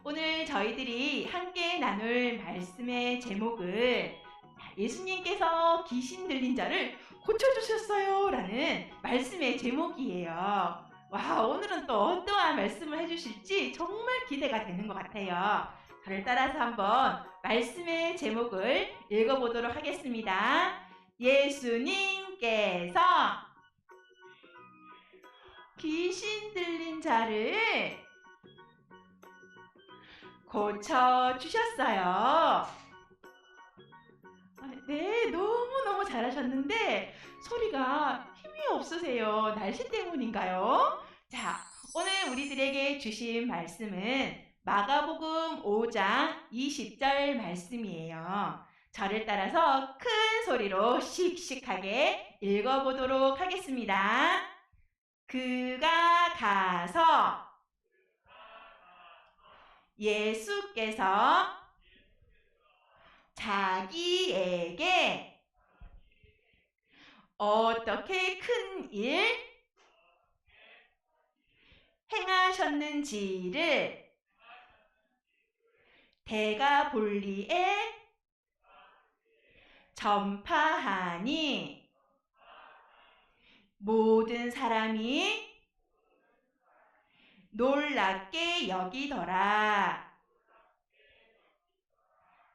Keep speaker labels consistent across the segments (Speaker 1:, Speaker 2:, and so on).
Speaker 1: 오늘 저희들이 함께 나눌 말씀의 제목은 예수님께서 귀신 들린 자를 고쳐주셨어요 라는 말씀의 제목이에요. 와, 오늘은 또 어떠한 말씀을 해주실지 정말 기대가 되는 것 같아요. 저를 따라서 한번 말씀의 제목을 읽어보도록 하겠습니다. 예수님께서 귀신 들린 자를 고쳐주셨어요. 네, 너무너무 잘하셨는데 소리가 힘이 없으세요. 날씨 때문인가요? 자, 오늘 우리들에게 주신 말씀은 마가복음 5장 20절 말씀이에요. 저를 따라서 큰 소리로 씩씩하게 읽어보도록 하겠습니다. 그가 가서 예수께서 자기에게 어떻게 큰 일 행하셨는지를 대가볼리에 전파하니 모든 사람이 놀랍게 여기더라.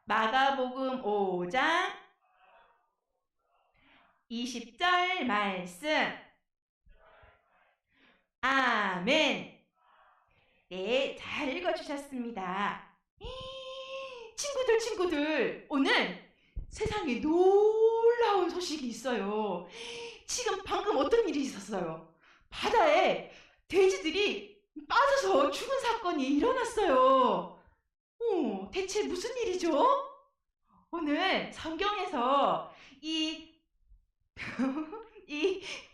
Speaker 1: 마가복음 5장 20절 말씀. 아멘. 네, 잘 읽어주셨습니다. 친구들, 오늘 세상에 놀라운 소식이 있어요. 지금 방금 어떤 일이 있었어요? 바다에 돼지들이 빠져서 죽은 사건이 일어났어요. 대체 무슨 일이죠? 오늘 성경에서 이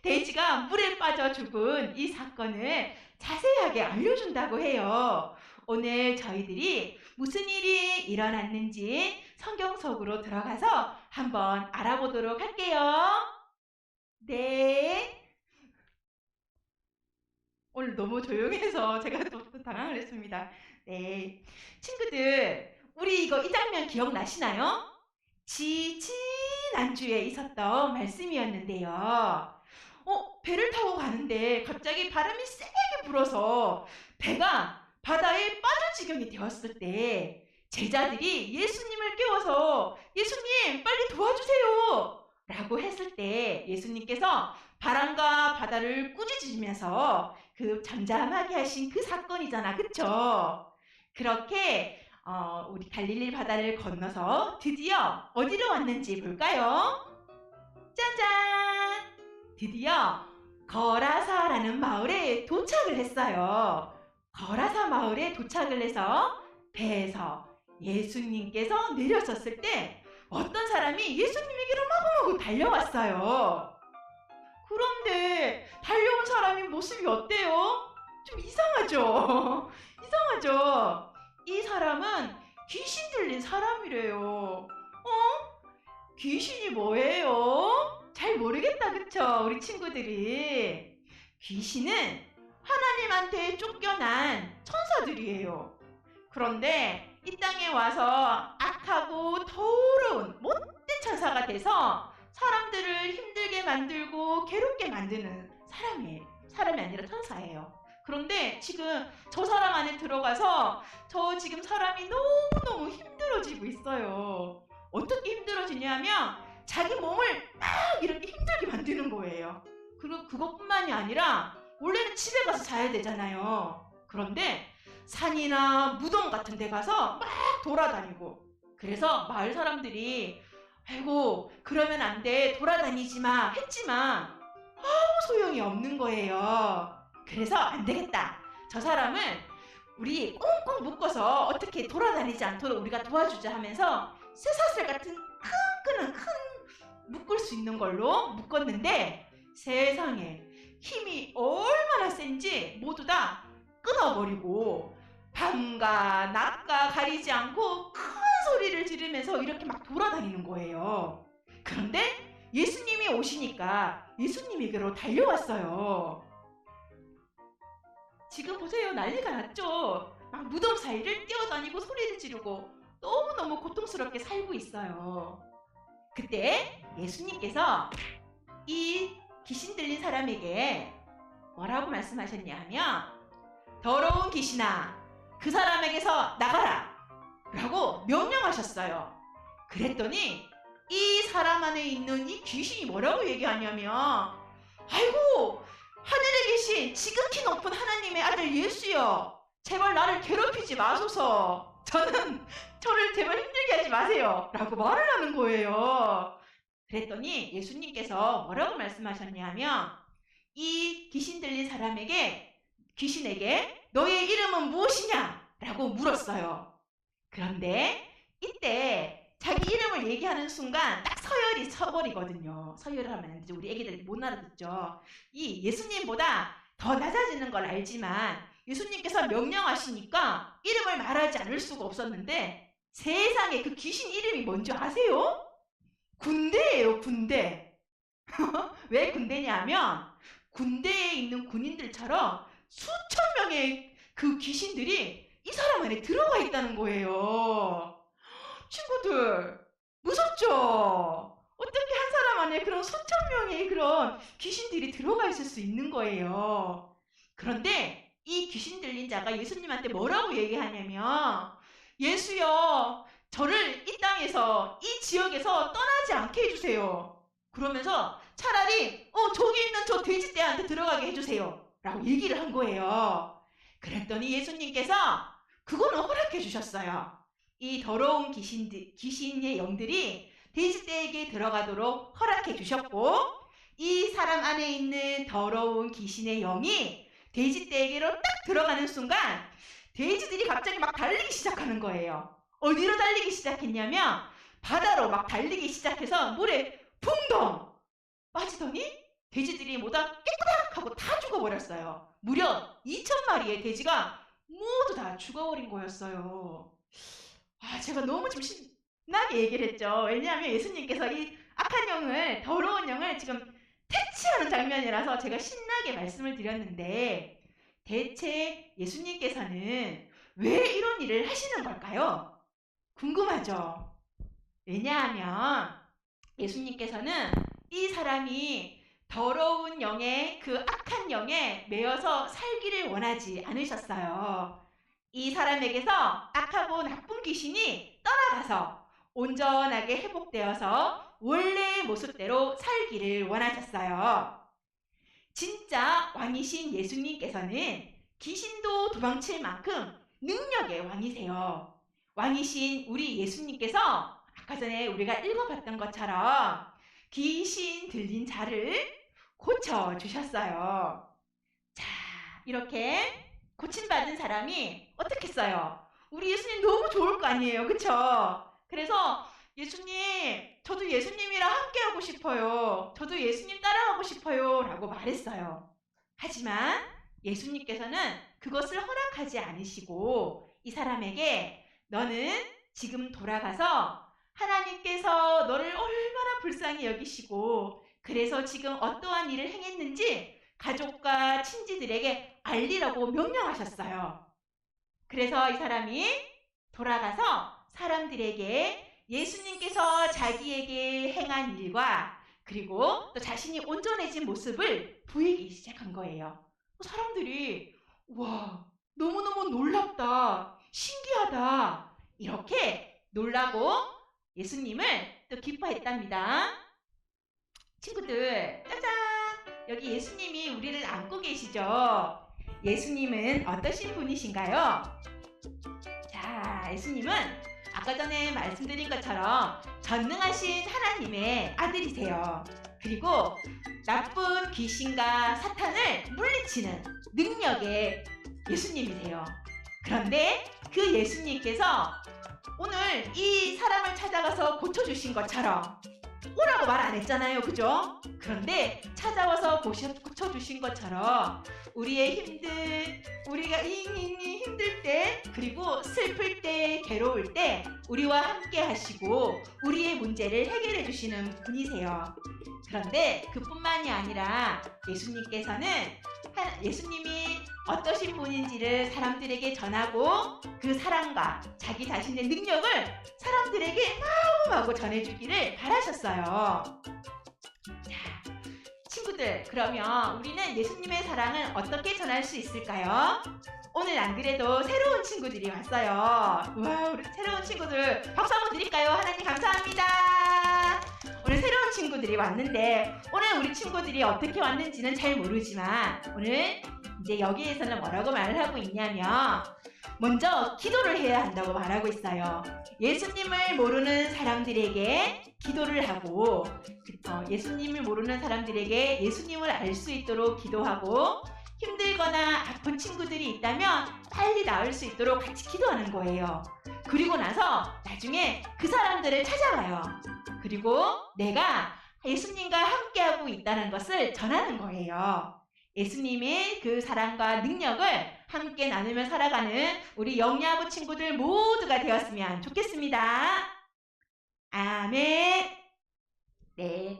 Speaker 1: 돼지가 물에 빠져 죽은 이 사건을 자세하게 알려준다고 해요. 오늘 저희들이 무슨 일이 일어났는지 성경 속으로 들어가서 한번 알아보도록 할게요. 네. 오늘 너무 조용해서 제가 또 당황을 했습니다. 네. 친구들, 우리 이 장면 기억나시나요? 지난주에 있었던 말씀이었는데요. 배를 타고 가는데 갑자기 바람이 세게 불어서 배가 바다에 빠질 지경이 되었을 때 제자들이 예수님을 깨워서 예수님 빨리 도와주세요 라고 했을 때 예수님께서 바람과 바다를 꾸짖으시면서 그 잠잠하게 하신 그 사건이잖아, 그쵸? 그렇게 우리 갈릴리 바다를 건너서 드디어 어디로 왔는지 볼까요? 짜잔! 드디어 거라사라는 마을에 도착을 했어요. 거라사 마을에 도착을 해서 배에서 예수님께서 내렸었을 때 어떤 사람이 예수님에게로 마구마구 달려왔어요. 그런데 달려온 사람이 모습이 어때요? 좀 이상하죠? 이상하죠? 이 사람은 귀신 들린 사람이래요. 귀신이 뭐예요? 잘 모르겠다, 그쵸? 우리 친구들이. 귀신은 하나님한테 쫓겨난 천사들이에요. 그런데 이 땅에 와서 악하고 더러운 못된 천사가 돼서 사람들을 힘들게 만들고 괴롭게 만드는 사람이에요. 사람이 아니라 천사예요. 그런데 지금 저 사람 안에 들어가서 저 지금 사람이 너무너무 힘들어지고 있어요. 어떻게 힘들어지냐면 자기 몸을 막 이렇게 힘들게 만드는 거예요. 그리고 그것뿐만이 아니라 원래는 집에 가서 자야 되잖아요. 그런데 산이나 무덤 같은 데 가서 막 돌아다니고, 그래서 마을 사람들이 아이고 그러면 안 돼, 돌아다니지 마 했지만 아무 소용이 없는 거예요. 그래서 안 되겠다, 저 사람은 우리 꽁꽁 묶어서 어떻게 돌아다니지 않도록 우리가 도와주자 하면서 쇠사슬 같은 큰 묶을 수 있는 걸로 묶었는데 세상에 힘이 얼마나 센지 모두 다 끊어버리고 밤과 낮과 가리지 않고 큰 소리를 지르면서 이렇게 막 돌아다니는 거예요. 그런데 예수님이 오시니까 예수님에게로 달려왔어요. 지금 보세요, 난리가 났죠? 막 무덤 사이를 뛰어다니고 소리를 지르고 너무너무 고통스럽게 살고 있어요. 그때 예수님께서 이 귀신 들린 사람에게 뭐라고 말씀하셨냐 하면 더러운 귀신아 그 사람에게서 나가라 라고 명령하셨어요. 그랬더니 이 사람 안에 있는 이 귀신이 뭐라고 얘기하냐면 아이고 하늘에 계신 지극히 높은 하나님의 아들 예수여 제발 나를 괴롭히지 마소서 저를 제발 힘들게 하지 마세요 라고 말을 하는 거예요. 그랬더니 예수님께서 뭐라고 말씀하셨냐면 이 귀신 들린 귀신에게 너의 이름은 무엇이냐 라고 물었어요. 그런데 이때 자기 이름을 얘기하는 순간 딱 서열이 서버리거든요. 서열을 하면 이제 우리 애기들이 못 알아듣죠. 이 예수님보다 더 낮아지는 걸 알지만 예수님께서 명령하시니까 이름을 말하지 않을 수가 없었는데 세상에 그 귀신 이름이 뭔지 아세요? 군대예요, 군대. 왜 군대냐 하면 군대에 있는 군인들처럼 수천 명의 그 귀신들이 이 사람 안에 들어가 있다는 거예요. 친구들 무섭죠? 어떻게 한 사람 안에 그런 수천 명의 그런 귀신들이 들어가 있을 수 있는 거예요. 그런데 이 귀신 들린 자가 예수님한테 뭐라고 얘기하냐면 예수여 저를 이 땅에서 이 지역에서 떠나지 않게 해주세요. 그러면서 차라리 저기 있는 저 돼지떼한테 들어가게 해주세요 라고 얘기를 한 거예요. 그랬더니 예수님께서 그거는 허락해 주셨어요. 이 더러운 귀신의 영들이 돼지떼에게 들어가도록 허락해 주셨고 이 사람 안에 있는 더러운 귀신의 영이 돼지떼에게로 딱 들어가는 순간 돼지들이 갑자기 막 달리기 시작하는 거예요. 어디로 달리기 시작했냐면 바다로 막 달리기 시작해서 물에 붕덩 빠지더니 돼지들이 모두 깨끗하게 하고 다 죽어버렸어요. 무려 2,000마리의 돼지가 모두 다 죽어버린 거였어요. 제가 너무 좀 신나게 얘기를 했죠. 왜냐하면 예수님께서 이 악한 영을, 더러운 영을 지금 퇴치하는 장면이라서 제가 신나게 말씀을 드렸는데 대체 예수님께서는 왜 이런 일을 하시는 걸까요? 궁금하죠? 왜냐하면 예수님께서는 이 사람이 더러운 영에 그 악한 영에 매여서 살기를 원하지 않으셨어요. 이 사람에게서 악하고 나쁜 귀신이 떠나가서 온전하게 회복되어서 원래의 모습대로 살기를 원하셨어요. 진짜 왕이신 예수님께서는 귀신도 도망칠 만큼 능력의 왕이세요. 왕이신 우리 예수님께서 아까 전에 우리가 읽어봤던 것처럼 귀신 들린 자를 고쳐주셨어요. 자, 이렇게 고침받은 사람이 어떻게 했어요? 우리 예수님 너무 좋을 거 아니에요. 그쵸? 그래서 예수님, 저도 예수님이랑 함께하고 싶어요. 저도 예수님 따라가고 싶어요. 라고 말했어요. 하지만 예수님께서는 그것을 허락하지 않으시고 이 사람에게 너는 지금 돌아가서 하나님께서 너를 얼마나 불쌍히 여기시고 그래서 지금 어떠한 일을 행했는지 가족과 친지들에게 알리라고 명령하셨어요. 그래서 이 사람이 돌아가서 사람들에게 예수님께서 자기에게 행한 일과 그리고 또 자신이 온전해진 모습을 보이기 시작한 거예요. 사람들이 와 너무너무 놀랍다, 신기하다 이렇게 놀라고 예수님을 또 기뻐했답니다. 친구들 짜잔! 여기 예수님이 우리를 안고 계시죠? 예수님은 어떠신 분이신가요? 자, 예수님은 아까 전에 말씀드린 것처럼 전능하신 하나님의 아들이세요. 그리고 나쁜 귀신과 사탄을 물리치는 능력의 예수님이세요. 그런데 그 예수님께서 오늘 이 사람을 찾아가서 고쳐주신 것처럼 오라고 말 안 했잖아요. 그죠? 그런데 찾아와서 고쳐주신 것처럼 우리가 힘들 때 그리고 슬플 때 괴로울 때 우리와 함께 하시고 우리의 문제를 해결해 주시는 분이세요. 그런데 그뿐만이 아니라 예수님이 어떠신 분인지를 사람들에게 전하고 그 사랑과 자기 자신의 능력을 사람들에게 마구마구 전해주기를 바라셨어요. 자, 친구들, 그러면 우리는 예수님의 사랑을 어떻게 전할 수 있을까요? 오늘 안 그래도 새로운 친구들이 왔어요. 와, 우리 새로운 친구들 박수 한번 드릴까요? 하나님 감사합니다. 오늘 새로운 친구들이 왔는데 오늘 우리 친구들이 어떻게 왔는지는 잘 모르지만 오늘 이제 여기에서는 뭐라고 말을 하고 있냐면 먼저 기도를 해야 한다고 말하고 있어요. 예수님을 모르는 사람들에게 기도를 하고 예수님을 모르는 사람들에게 예수님을 알 수 있도록 기도하고 힘들거나 아픈 친구들이 있다면 빨리 나을 수 있도록 같이 기도하는 거예요. 그리고 나서 나중에 그 사람들을 찾아가요. 그리고 내가 예수님과 함께하고 있다는 것을 전하는 거예요. 예수님의 그 사랑과 능력을 함께 나누며 살아가는 우리 영야구 친구들 모두가 되었으면 좋겠습니다. 아멘. 네.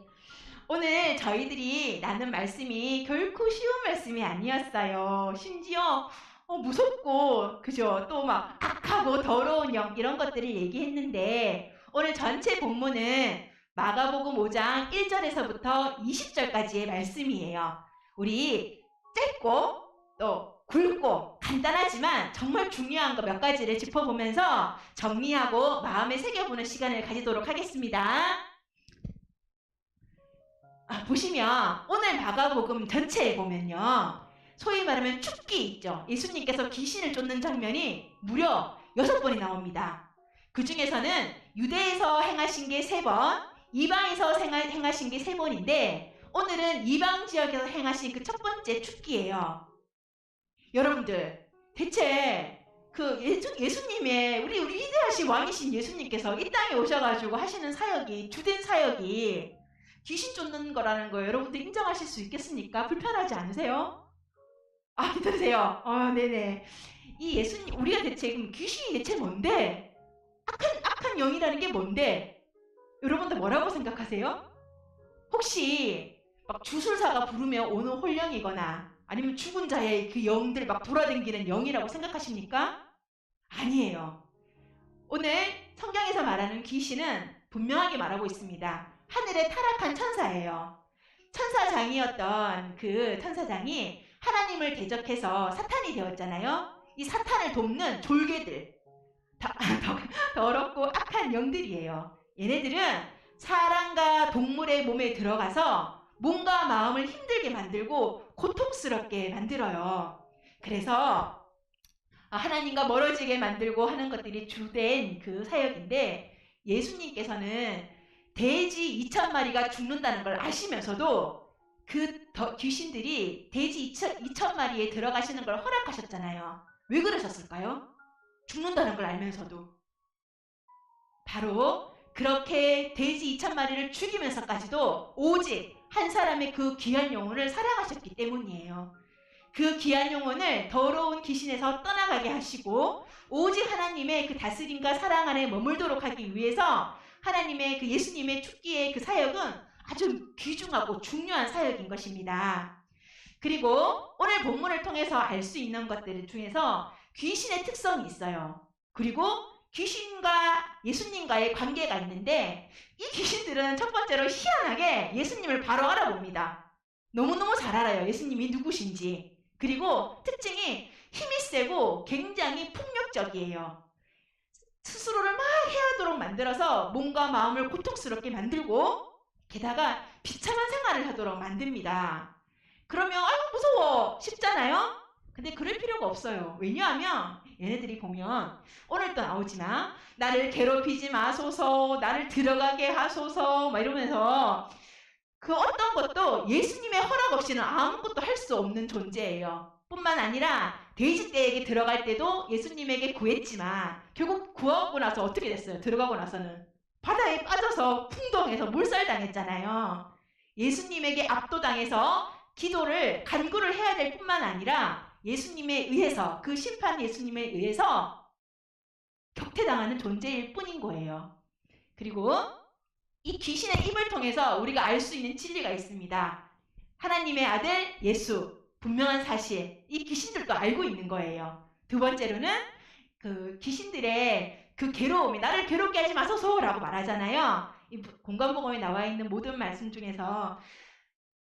Speaker 1: 오늘 저희들이 나눈 말씀이 결코 쉬운 말씀이 아니었어요. 심지어 무섭고 그죠? 또 막 악하고 더러운 영 이런 것들을 얘기했는데 오늘 전체 본문은 마가복음 5장 1절에서부터 20절까지의 말씀이에요. 우리 짧고 또 굵고 간단하지만 정말 중요한 거 몇 가지를 짚어보면서 정리하고 마음에 새겨보는 시간을 가지도록 하겠습니다. 보시면 오늘 마가복음 전체에 보면요. 소위 말하면 춥기 있죠. 예수님께서 귀신을 쫓는 장면이 무려 6번이 나옵니다. 그 중에서는 유대에서 행하신 게 3번, 이방에서 행하신 게 3번인데 오늘은 이방 지역에서 행하신 그 첫 번째 춥기예요. 여러분들, 대체 그 예수님의 우리 위대하신 왕이신 예수님께서 이 땅에 오셔가지고 하시는 사역이 주된 사역이 귀신 쫓는 거라는 거 여러분들 인정하실 수 있겠습니까? 불편하지 않으세요? 괜찮으세요? 네네. 이 예수님, 우리가 대체 그럼 귀신이 대체 뭔데? 악한 영이라는 게 뭔데? 여러분들 뭐라고 생각하세요? 혹시 막 주술사가 부르면 오는 홀령이거나 아니면 죽은 자의 그 영들 막 돌아다니는 영이라고 생각하십니까? 아니에요. 오늘 성경에서 말하는 귀신은 분명하게 말하고 있습니다. 하늘의 타락한 천사예요. 천사장이었던 그 천사장이 하나님을 대적해서 사탄이 되었잖아요. 이 사탄을 돕는 졸개들, 더럽고 악한 영들이에요. 얘네들은 사람과 동물의 몸에 들어가서 몸과 마음을 힘들게 만들고 고통스럽게 만들어요. 그래서 하나님과 멀어지게 만들고 하는 것들이 주된 그 사역인데 예수님께서는 돼지 2,000마리가 죽는다는 걸 아시면서도 그 귀신들이 돼지 2,000마리에 들어가시는 걸 허락하셨잖아요. 왜 그러셨을까요? 죽는다는 걸 알면서도. 바로 그렇게 돼지 2,000마리를 죽이면서까지도 오직 한 사람의 그 귀한 영혼을 사랑하셨기 때문이에요. 그 귀한 영혼을 더러운 귀신에서 떠나가게 하시고 오직 하나님의 그 다스림과 사랑 안에 머물도록 하기 위해서 하나님의 그 예수님의 죽기의 그 사역은 아주 귀중하고 중요한 사역인 것입니다. 그리고 오늘 본문을 통해서 알 수 있는 것들 중에서 귀신의 특성이 있어요. 그리고 귀신과 예수님과의 관계가 있는데 이 귀신들은 첫 번째로 희한하게 예수님을 바로 알아봅니다. 너무너무 잘 알아요. 예수님이 누구신지. 그리고 특징이 힘이 세고 굉장히 폭력적이에요. 스스로를 막 해하도록 만들어서 몸과 마음을 고통스럽게 만들고 게다가 비참한 생활을 하도록 만듭니다. 그러면 아유 무서워 싶잖아요? 근데 그럴 필요가 없어요. 왜냐하면 얘네들이 보면 오늘도 나오지만 나를 괴롭히지 마소서, 나를 들어가게 하소서 막 이러면서 그 어떤 것도 예수님의 허락 없이는 아무것도 할 수 없는 존재예요. 뿐만 아니라 돼지떼에게 들어갈 때도 예수님에게 구했지만 결국 구하고 나서 어떻게 됐어요? 들어가고 나서는 바다에 빠져서 풍덩해서 몰살당했잖아요. 예수님에게 압도당해서 기도를 간구를 해야 될 뿐만 아니라 예수님에 의해서 그 심판 예수님에 의해서 격퇴당하는 존재일 뿐인 거예요. 그리고 이 귀신의 입을 통해서 우리가 알 수 있는 진리가 있습니다. 하나님의 아들 예수, 분명한 사실, 이 귀신들도 알고 있는 거예요. 두 번째로는 그 귀신들의 그 괴로움이 나를 괴롭게 하지 마소서라고 말하잖아요. 이 공관복음에 나와 있는 모든 말씀 중에서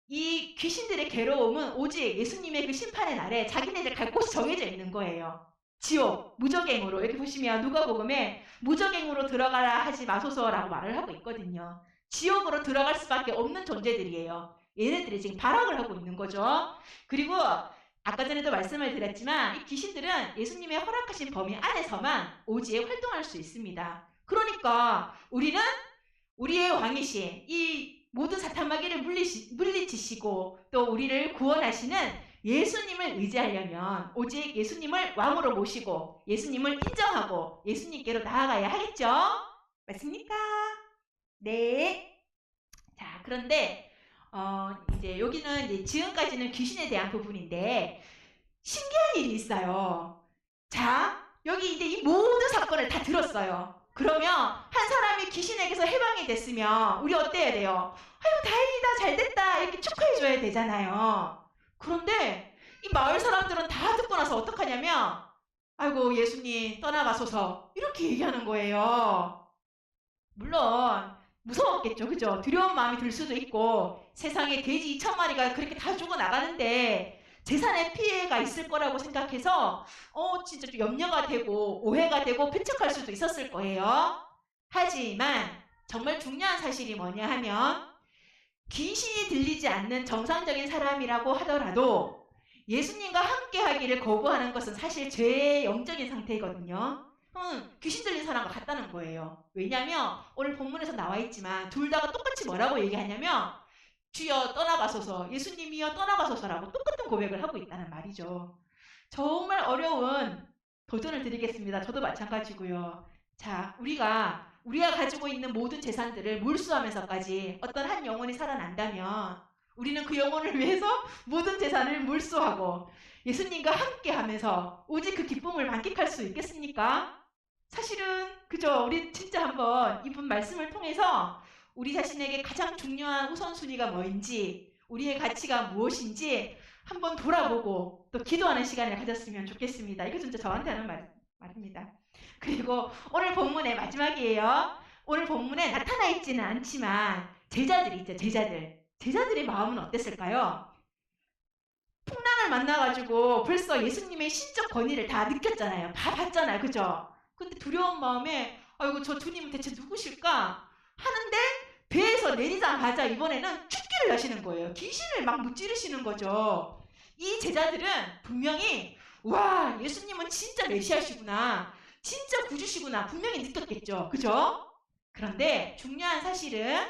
Speaker 1: 이 귀신들의 괴로움은 오직 예수님의 그 심판의 날에 자기네들 갈 곳이 정해져 있는 거예요. 지옥, 무적행으로. 이렇게 보시면 누가복음에 무적행으로 들어가라 하지 마소서라고 말을 하고 있거든요. 지옥으로 들어갈 수밖에 없는 존재들이에요. 얘네들이 지금 발악을 하고 있는 거죠. 그리고 아까 전에도 말씀을 드렸지만 이 귀신들은 예수님의 허락하신 범위 안에서만 오지에 활동할 수 있습니다. 그러니까 우리는 우리의 왕이신 이 모든 사탄마귀를 물리치시고 또 우리를 구원하시는 예수님을 의지하려면 오직 예수님을 왕으로 모시고 예수님을 인정하고 예수님께로 나아가야 하겠죠? 맞습니까? 네. 자, 그런데 이제 여기는 이제 지금까지는 귀신에 대한 부분인데 신기한 일이 있어요. 자, 여기 이제 이 모든 사건을 다 들었어요. 그러면 한 사람이 귀신에게서 해방이 됐으면 우리 어때야 돼요? 아유, 다행이다, 잘 됐다 이렇게 축하해줘야 되잖아요. 그런데 이 마을 사람들은 다 듣고 나서 어떡하냐면 아이고 예수님 떠나가소서 이렇게 얘기하는 거예요. 물론 무서웠겠죠, 그죠? 두려운 마음이 들 수도 있고 세상에 돼지 2,000마리가 그렇게 다 죽어나가는데 재산에 피해가 있을 거라고 생각해서 진짜 좀 염려가 되고 오해가 되고 배척할 수도 있었을 거예요. 하지만 정말 중요한 사실이 뭐냐 하면 귀신이 들리지 않는 정상적인 사람이라고 하더라도 예수님과 함께 하기를 거부하는 것은 사실 죄의 영적인 상태거든요. 귀신 들린 사람과 같다는 거예요. 왜냐하면 오늘 본문에서 나와 있지만 둘 다가 똑같이 뭐라고 얘기하냐면 주여 떠나가소서, 예수님이여 떠나가소서라고 똑같은 고백을 하고 있다는 말이죠. 정말 어려운 도전을 드리겠습니다. 저도 마찬가지고요. 자, 우리가 가지고 있는 모든 재산들을 몰수하면서까지 어떤 한 영혼이 살아난다면 우리는 그 영혼을 위해서 모든 재산을 몰수하고 예수님과 함께 하면서 오직 그 기쁨을 만끽할 수 있겠습니까? 사실은 그죠? 우리 진짜 한번 이분 말씀을 통해서 우리 자신에게 가장 중요한 우선순위가 뭐인지 우리의 가치가 무엇인지 한번 돌아보고 또 기도하는 시간을 가졌으면 좋겠습니다. 이거 진짜 저한테 하는 말입니다. 그리고 오늘 본문의 마지막이에요. 오늘 본문에 나타나 있지는 않지만 제자들이 있죠. 제자들의 마음은 어땠을까요? 풍랑을 만나가지고 벌써 예수님의 신적 권위를 다 느꼈잖아요. 다 봤잖아요. 그죠? 근데 두려운 마음에 아이고 저 주님은 대체 누구실까? 하는데 배에서 내리자마자 이번에는 죽기를 하시는 거예요. 귀신을 막 무찌르시는 거죠. 이 제자들은 분명히 와 예수님은 진짜 메시아시구나. 진짜 구주시구나. 분명히 느꼈겠죠. 그죠? 그런데 중요한 사실은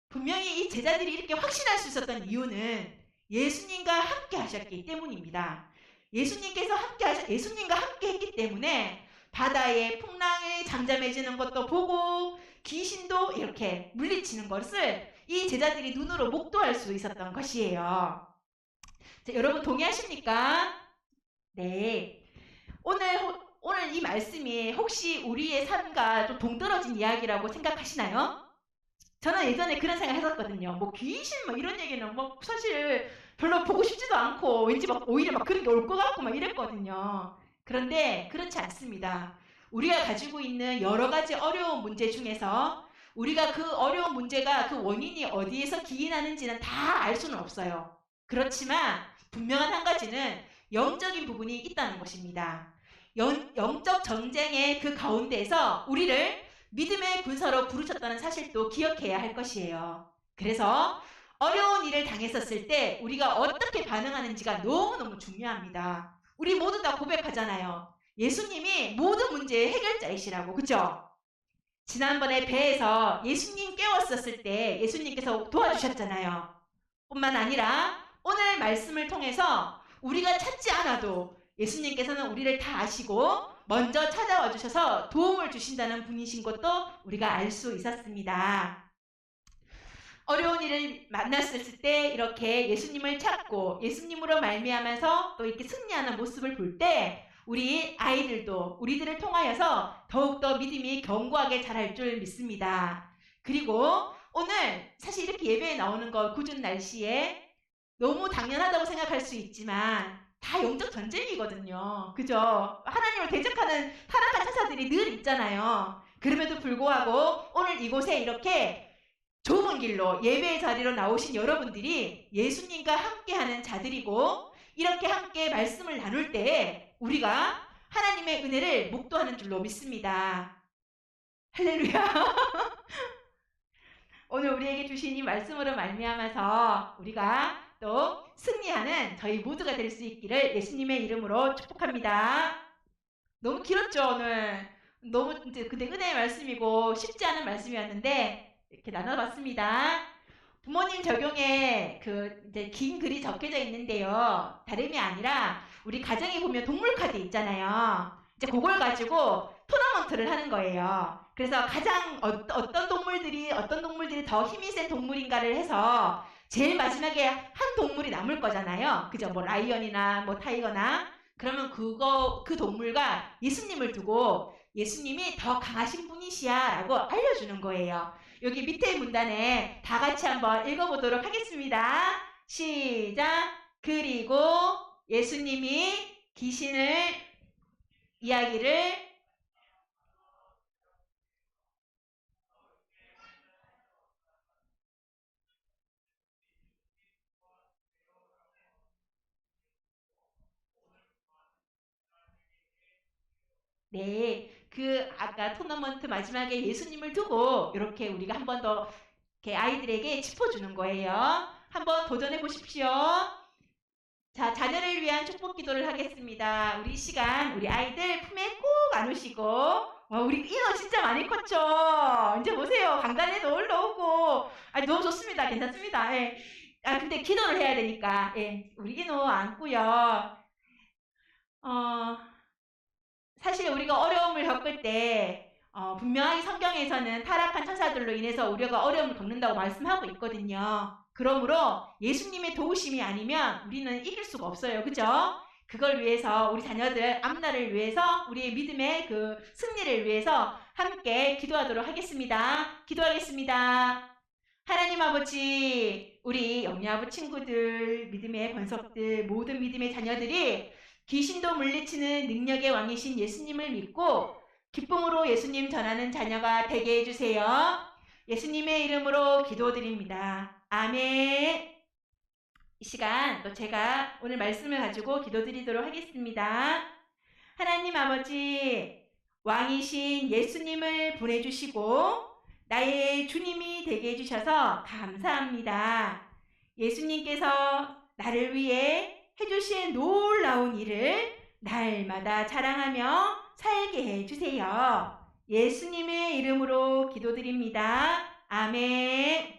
Speaker 1: 분명히 이 제자들이 이렇게 확신할 수 있었던 이유는 예수님과 함께 하셨기 때문입니다. 예수님과 함께 했기 때문에 바다의 풍랑이 잠잠해지는 것도 보고 귀신도 이렇게 물리치는 것을 이 제자들이 눈으로 목도할 수 있었던 것이에요. 자, 여러분 동의하십니까? 네. 오늘 이 말씀이 혹시 우리의 삶과 좀 동떨어진 이야기라고 생각하시나요? 저는 예전에 그런 생각 했었거든요. 뭐 귀신 뭐 이런 얘기는 뭐 사실 별로 보고 싶지도 않고 왠지 막 오히려 막 그런 게 올 것 같고 막 이랬거든요. 그런데 그렇지 않습니다. 우리가 가지고 있는 여러 가지 어려운 문제 중에서 우리가 그 어려운 문제가 그 원인이 어디에서 기인하는지는 다 알 수는 없어요. 그렇지만 분명한 한 가지는 영적인 부분이 있다는 것입니다. 영적 전쟁의 그 가운데에서 우리를 믿음의 군사로 부르셨다는 사실도 기억해야 할 것이에요. 그래서 어려운 일을 당했었을 때 우리가 어떻게 반응하는지가 너무너무 중요합니다. 우리 모두 다 고백하잖아요. 예수님이 모든 문제의 해결자이시라고. 그죠? 지난번에 배에서 예수님 깨웠었을 때 예수님께서 도와주셨잖아요. 뿐만 아니라 오늘 말씀을 통해서 우리가 찾지 않아도 예수님께서는 우리를 다 아시고 먼저 찾아와 주셔서 도움을 주신다는 분이신 것도 우리가 알 수 있었습니다. 어려운 일을 만났을 때 이렇게 예수님을 찾고 예수님으로 말미암아서 또 이렇게 승리하는 모습을 볼 때 우리 아이들도 우리들을 통하여서 더욱더 믿음이 견고하게 자랄 줄 믿습니다. 그리고 오늘 사실 이렇게 예배에 나오는 거 궂은 날씨에 너무 당연하다고 생각할 수 있지만 다 영적 전쟁이거든요. 그죠? 하나님을 대적하는 타락한 천사들이 늘 있잖아요. 그럼에도 불구하고 오늘 이곳에 이렇게 좁은 길로 예배의 자리로 나오신 여러분들이 예수님과 함께하는 자들이고, 이렇게 함께 말씀을 나눌 때 우리가 하나님의 은혜를 목도하는 줄로 믿습니다. 할렐루야. 오늘 우리에게 주신 이 말씀으로 말미암아서 우리가 또 승리하는 저희 모두가 될 수 있기를 예수님의 이름으로 축복합니다. 너무 길었죠, 오늘. 너무 이제 근데 은혜의 말씀이고 쉽지 않은 말씀이었는데 이렇게 나눠봤습니다. 부모님 적용에 그 이제 긴 글이 적혀져 있는데요. 다름이 아니라 우리 가정에 보면 동물 카드 있잖아요. 이제 그걸 가지고 토너먼트를 하는 거예요. 그래서 가장 어떤 동물들이 더 힘이 센 동물인가를 해서 제일 마지막에 한 동물이 남을 거잖아요. 그죠? 뭐 라이언이나 뭐 타이거나. 그러면 그 동물과 예수님을 두고 예수님이 더 강하신 분이시야 라고 알려주는 거예요. 여기 밑에 문단에 다 같이 한번 읽어보도록 하겠습니다. 시작. 그리고 예수님이 귀신을 이야기를 네, 그 아까 토너먼트 마지막에 예수님을 두고 이렇게 우리가 한 번 더 이렇게 아이들에게 짚어주는 거예요. 한번 도전해 보십시오. 자, 자녀를 위한 축복 기도를 하겠습니다. 우리 시간 우리 아이들 품에 꼭 안으시고, 우리 인어 진짜 많이 컸죠. 이제 보세요. 강단에도 올라오고, 너무 좋습니다. 괜찮습니다. 예. 근데 기도를 해야 되니까, 예. 우리 인어 안고요. 사실 우리가 어려움을 겪을 때 분명히 성경에서는 타락한 천사들로 인해서 우리가 어려움을 겪는다고 말씀하고 있거든요. 그러므로 예수님의 도우심이 아니면 우리는 이길 수가 없어요. 그죠? 그걸 위해서 우리 자녀들 앞날을 위해서 우리의 믿음의 그 승리를 위해서 함께 기도하도록 하겠습니다. 기도하겠습니다. 하나님 아버지, 우리 영리아부 친구들, 믿음의 권석들, 모든 믿음의 자녀들이 귀신도 물리치는 능력의 왕이신 예수님을 믿고 기쁨으로 예수님 전하는 자녀가 되게 해주세요. 예수님의 이름으로 기도드립니다. 아멘. 이 시간 또 제가 오늘 말씀을 가지고 기도드리도록 하겠습니다. 하나님 아버지, 왕이신 예수님을 보내주시고 나의 주님이 되게 해주셔서 감사합니다. 예수님께서 나를 위해 해주신 놀라운 일을 날마다 자랑하며 살게 해주세요. 예수님의 이름으로 기도드립니다. 아멘.